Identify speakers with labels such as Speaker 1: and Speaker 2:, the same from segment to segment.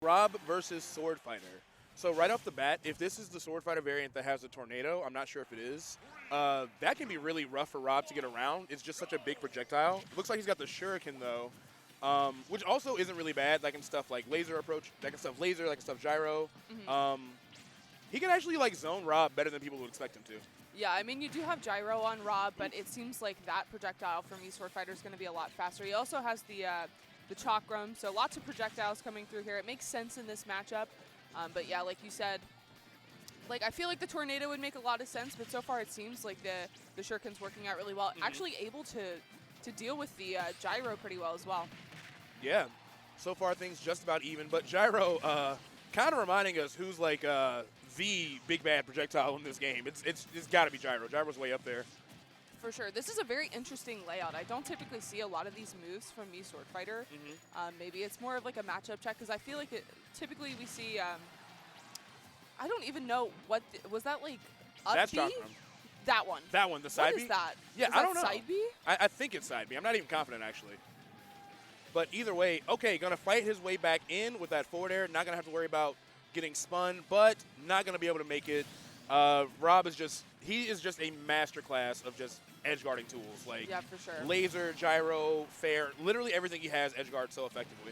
Speaker 1: R.O.B versus Swordfighter. So right off the bat, if this is the Swordfighter variant that has a tornado, I'm not sure if it is, that can be really rough for R.O.B to get around. It's just such a big projectile. Looks like he's got the Shuriken, though, which also isn't really bad. That can stuff like laser approach, that can stuff laser, that can stuff gyro. He can actually like zone R.O.B better than people would expect him to.
Speaker 2: Yeah, I mean, you do have gyro on R.O.B, but it seems like that projectile from Swordfighter is going to be a lot faster. He also has the Chakram, so lots of projectiles coming through here. It makes sense in this matchup. But yeah, like you said, like I feel like the tornado would make a lot of sense, but so far it seems like the Shuriken's working out really well. Actually able to deal with the gyro pretty well as well.
Speaker 1: Yeah, so far things just about even, but gyro kind of reminding us who's like the big bad projectile in this game. It's got to be gyro. Gyro's way up there.
Speaker 2: For sure. This is a very interesting layout. I don't typically see a lot of these moves from Swordfighter. Maybe it's more of like a matchup check, because I feel like typically we see, I don't even know what, was that like up
Speaker 1: That's
Speaker 2: B?
Speaker 1: Chakram.
Speaker 2: That one.
Speaker 1: That one, the side B?
Speaker 2: What is that?
Speaker 1: Yeah,
Speaker 2: is
Speaker 1: I
Speaker 2: that
Speaker 1: don't know.
Speaker 2: Side B?
Speaker 1: I think it's side B. I'm not even confident, actually. But either way, okay, going to fight his way back in with that forward air. Not going to have to worry about getting spun, but not going to be able to make it. R.O.B he is just a masterclass of just edge guarding tools. Like
Speaker 2: Yeah, for sure.
Speaker 1: laser, gyro, fair, literally everything he has edge guard so effectively.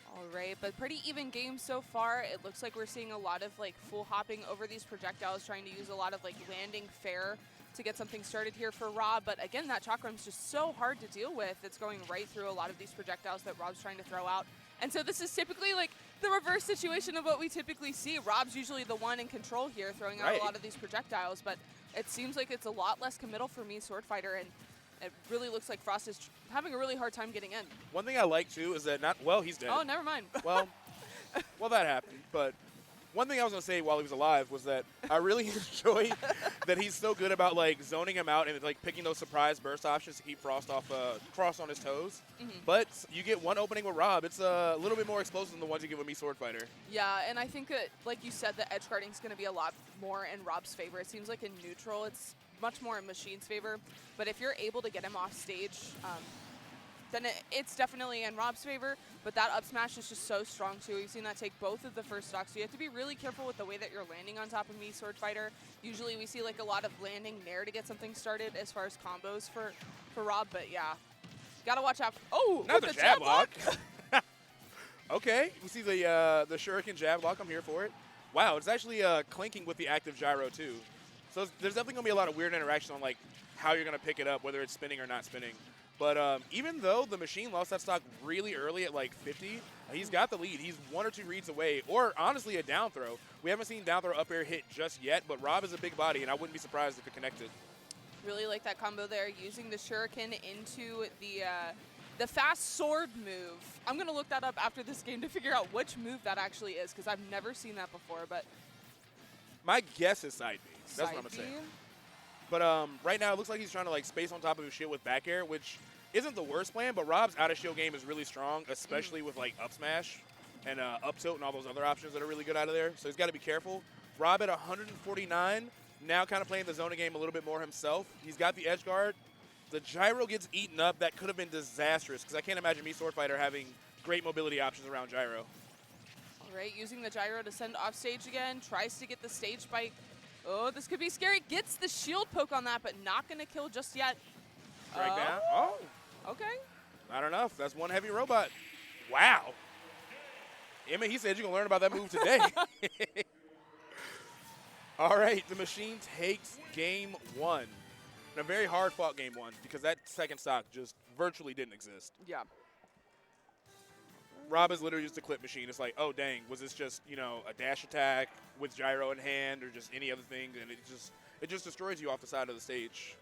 Speaker 2: All right, but pretty even game so far. It looks like we're seeing a lot of like full hopping over these projectiles, trying to use a lot of like landing fair to get something started here for R.O.B. But again, that Chakram's just so hard to deal with. It's going right through a lot of these projectiles that R.O.B's trying to throw out. And so this is typically like the reverse situation of what we typically see. R.O.B's usually the one in control here, throwing out a lot of these projectiles, but it seems like it's a lot less committal for Swordfighter, and it really looks like Frost is having a really hard time getting in.
Speaker 1: One thing I like, too, is that he's dead.
Speaker 2: Oh, never mind.
Speaker 1: Well, that happened, but one thing I was going to say while he was alive was that I really enjoy that he's so good about like zoning him out and like picking those surprise burst options to keep Frost on his toes. But you get one opening with R.O.B, it's a little bit more explosive than the ones you give with Swordfighter.
Speaker 2: Yeah, and I think that, like you said, the edge guarding is going to be a lot more in R.O.B's favor. It seems like in neutral, it's much more in Machine's favor. But if you're able to get him off stage, then it's definitely in R.O.B's favor. But that up smash is just so strong, too. We've seen that take both of the first stocks. So you have to be really careful with the way that you're landing on top of Swordfighter. Usually we see like a lot of landing nair to get something started as far as combos for R.O.B. But yeah, got to watch out. Oh,
Speaker 1: not the jab lock. Okay, we see the Shuriken jab lock. I'm here for it. Wow, it's actually clinking with the active gyro, too. So there's definitely going to be a lot of weird interaction on like how you're going to pick it up, whether it's spinning or not spinning. But even though the Machine lost that stock really early at like 50, he's got the lead. He's one or two reads away, or honestly a down throw. We haven't seen down throw up air hit just yet, but R.O.B is a big body, and I wouldn't be surprised if it connected.
Speaker 2: Really like that combo there, using the Shuriken into the fast sword move. I'm going to look that up after this game to figure out which move that actually is, because I've never seen that before. But
Speaker 1: my guess is side B. That's what I'm going to say. But right now, it looks like he's trying to like space on top of his shield with back air, which isn't the worst plan, but R.O.B's out of shield game is really strong, especially with like up smash and up tilt and all those other options that are really good out of there. So he's got to be careful. R.O.B at 149, now kind of playing the zoning game a little bit more himself. He's got the edge guard. The gyro gets eaten up. That could have been disastrous, because I can't imagine Swordfighter having great mobility options around gyro.
Speaker 2: All right, using the gyro to send off stage again, tries to get the stage spike. Oh, this could be scary. Gets the shield poke on that, but not going to kill just yet.
Speaker 1: Drag down. Oh.
Speaker 2: Okay.
Speaker 1: Not enough. That's one heavy robot. Wow. Emma, he said you're going to learn about that move today. All right, the Machine takes game one. And a very hard-fought game one, because that second stock just virtually didn't exist.
Speaker 2: Yeah.
Speaker 1: R.O.B is literally just a clip machine. It's like, oh, dang, was this just, you know, a dash attack with gyro in hand or just any other thing? And it just destroys you off the side of the stage.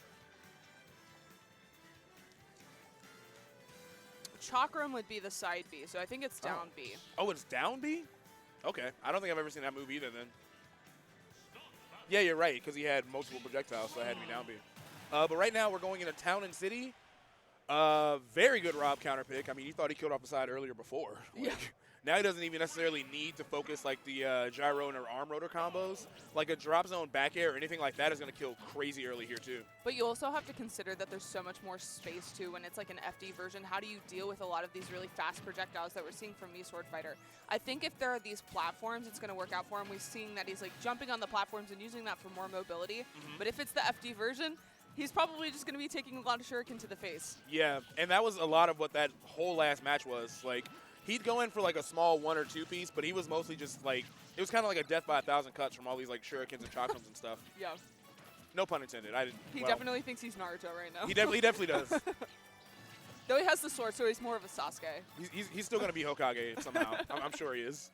Speaker 2: Chakram would be the side B, so I think it's down B.
Speaker 1: Oh, it's down B? Okay. I don't think I've ever seen that move either then. Yeah, you're right, because he had multiple projectiles, so it had to be down B. But right now we're going into Town and City. Very good R.O.B counter pick. I mean, he thought he killed off the side earlier before. Like,
Speaker 2: yeah.
Speaker 1: Now he doesn't even necessarily need to focus like the gyro and or arm rotor combos. Like a drop zone back air or anything like that is going to kill crazy early here too.
Speaker 2: But you also have to consider that there's so much more space too when it's like an FD version. How do you deal with a lot of these really fast projectiles that we're seeing from Swordfighter? I think if there are these platforms, it's going to work out for him. We're seeing that he's like jumping on the platforms and using that for more mobility. But if it's the FD version, he's probably just going to be taking a lot of shuriken to the face.
Speaker 1: Yeah, and that was a lot of what that whole last match was. Like, he'd go in for like a small 1 or 2 piece, but he was mostly just like, it was kind of like a death by 1,000 cuts from all these like shurikens and chakrams and stuff.
Speaker 2: Yeah.
Speaker 1: No pun intended.
Speaker 2: He definitely thinks he's Naruto right now.
Speaker 1: He definitely does.
Speaker 2: Though he has the sword, so he's more of a Sasuke.
Speaker 1: He's still going to be Hokage somehow. I'm sure he is.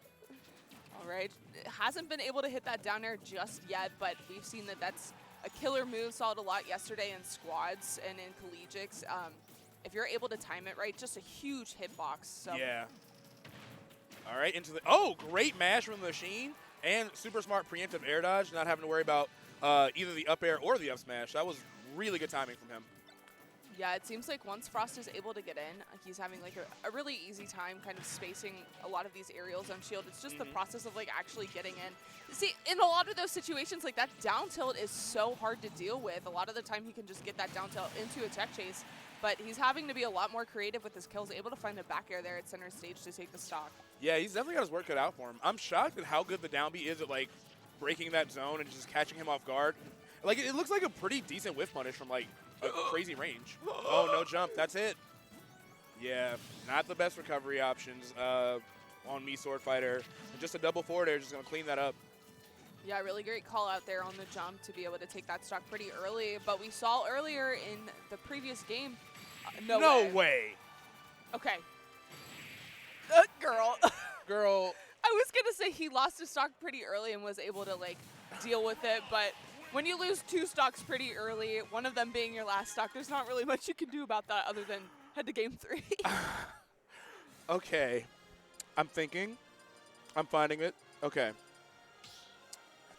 Speaker 2: All right. Hasn't been able to hit that down air just yet, but we've seen that that's a killer move. Saw it a lot yesterday in squads and in collegiates. If you're able to time it right, just a huge hitbox. So.
Speaker 1: Yeah. All right, into the great mash from the machine and super smart preemptive air dodge, not having to worry about either the up air or the up smash. That was really good timing from him.
Speaker 2: Yeah, it seems like once Frost is able to get in, he's having like a really easy time kind of spacing a lot of these aerials on shield. It's just the process of like actually getting in. See, in a lot of those situations, like that down tilt is so hard to deal with. A lot of the time he can just get that down tilt into a tech chase, but he's having to be a lot more creative with his kills, able to find a back air there at center stage to take the stock.
Speaker 1: Yeah, he's definitely got his work cut out for him. I'm shocked at how good the down B is at like breaking that zone and just catching him off guard. Like it looks like a pretty decent whiff punish from like a crazy range. Oh, no jump. That's it. Yeah, not the best recovery options on Swordfighter. Just a double forward air, just going to clean that up.
Speaker 2: Yeah, really great call out there on the jump to be able to take that stock pretty early. But we saw earlier in the previous game,
Speaker 1: no way.
Speaker 2: Okay. Girl.
Speaker 1: Girl.
Speaker 2: I was going to say he lost his stock pretty early and was able to like deal with it, but when you lose 2 stocks pretty early, one of them being your last stock, there's not really much you can do about that other than head to game 3.
Speaker 1: Okay. I'm thinking. I'm finding it. Okay.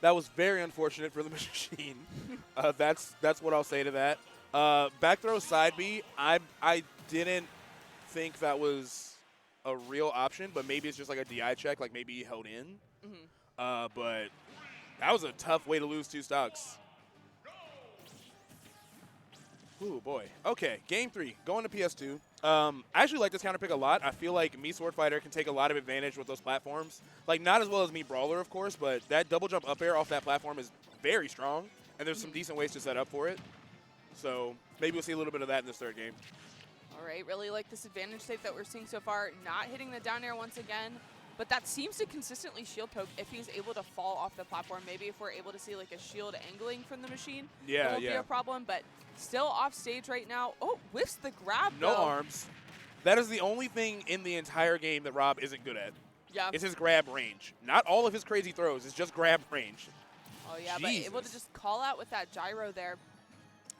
Speaker 1: That was very unfortunate for the machine. That's what I'll say to that. Back throw side B, I didn't think that was a real option, but maybe it's just like a DI check, like maybe he held in. But that was a tough way to lose 2 stocks. Ooh, boy. Okay, game 3, going to PS2. I actually like this counter pick a lot. I feel like Swordfighter can take a lot of advantage with those platforms. Like, not as well as Brawler, of course, but that double jump up air off that platform is very strong, and there's some decent ways to set up for it. So maybe we'll see a little bit of that in this 3rd game.
Speaker 2: All right, really like this advantage state that we're seeing so far. Not hitting the down air once again, but that seems to consistently shield poke if he's able to fall off the platform. Maybe if we're able to see like a shield angling from the machine, it won't be a problem, but still off stage right now. Oh, whiffs the grab,
Speaker 1: No arms. That is the only thing in the entire game that R.O.B isn't good at.
Speaker 2: Yeah.
Speaker 1: It's his grab range. Not all of his crazy throws. It's just grab range.
Speaker 2: Oh, yeah, but able to just call out with that gyro there.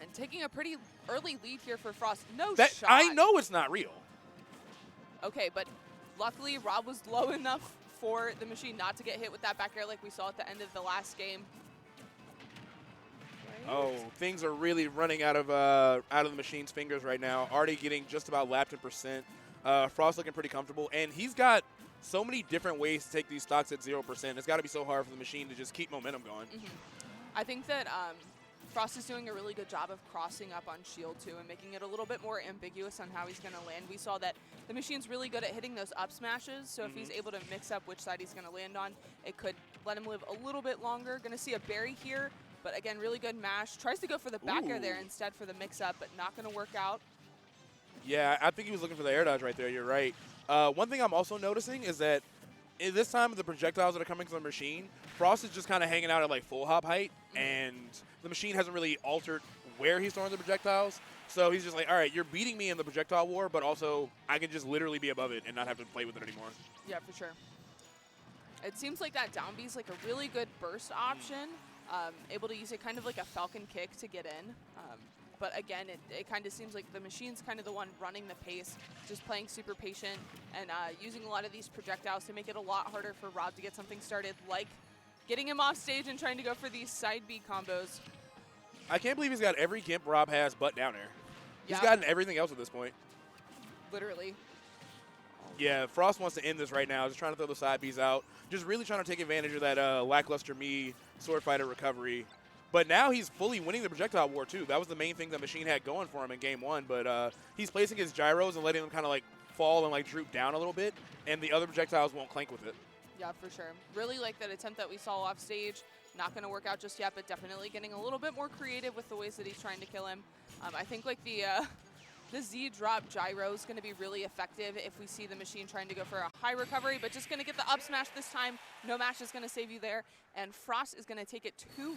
Speaker 2: And taking a pretty early lead here for Frost. No shot.
Speaker 1: I know it's not real.
Speaker 2: Okay, but luckily R.O.B was low enough for the machine not to get hit with that back air like we saw at the end of the last game.
Speaker 1: Oh, things are really running out of the machine's fingers right now. Already getting just about lapped in percent. Frost looking pretty comfortable, and he's got so many different ways to take these stocks at 0%. It's got to be so hard for the machine to just keep momentum going.
Speaker 2: I think that Frost is doing a really good job of crossing up on shield too and making it a little bit more ambiguous on how he's going to land. We saw that the machine's really good at hitting those up smashes, so if he's able to mix up which side he's going to land on, it could let him live a little bit longer. Going to see a berry here, but again, really good mash. Tries to go for the back air there instead for the mix-up, but not going to work out.
Speaker 1: Yeah, I think he was looking for the air dodge right there. You're right. One thing I'm also noticing is that in this time, the projectiles that are coming from the machine, Frost is just kind of hanging out at like full hop height, and the machine hasn't really altered where he's throwing the projectiles. So he's just like, all right, you're beating me in the projectile war, but also I can just literally be above it and not have to play with it anymore.
Speaker 2: Yeah, for sure. It seems like that down B is like a really good burst option, able to use it kind of like a falcon kick to get in. But again, it kind of seems like the machine's kind of the one running the pace, just playing super patient and using a lot of these projectiles to make it a lot harder for R.O.B to get something started, like getting him off stage and trying to go for these side B combos.
Speaker 1: I can't believe he's got every gimp R.O.B has but down air. He's gotten everything else at this point.
Speaker 2: Literally.
Speaker 1: Yeah, Frost wants to end this right now. Just trying to throw the side Bs out. Just really trying to take advantage of that lackluster me Swordfighter recovery. But now he's fully winning the projectile war, too. That was the main thing that Machine had going for him in game 1. But he's placing his gyros and letting them kind of like fall and like droop down a little bit. And the other projectiles won't clank with it. Yeah,
Speaker 2: for sure. Really like that attempt that we saw off stage. Not going to work out just yet, but definitely getting a little bit more creative with the ways that he's trying to kill him. I think like the Z drop gyro is going to be really effective if we see the Machine trying to go for a high recovery, but just going to get the up smash this time. No match is going to save you there. And Frost is going to take it 2-1.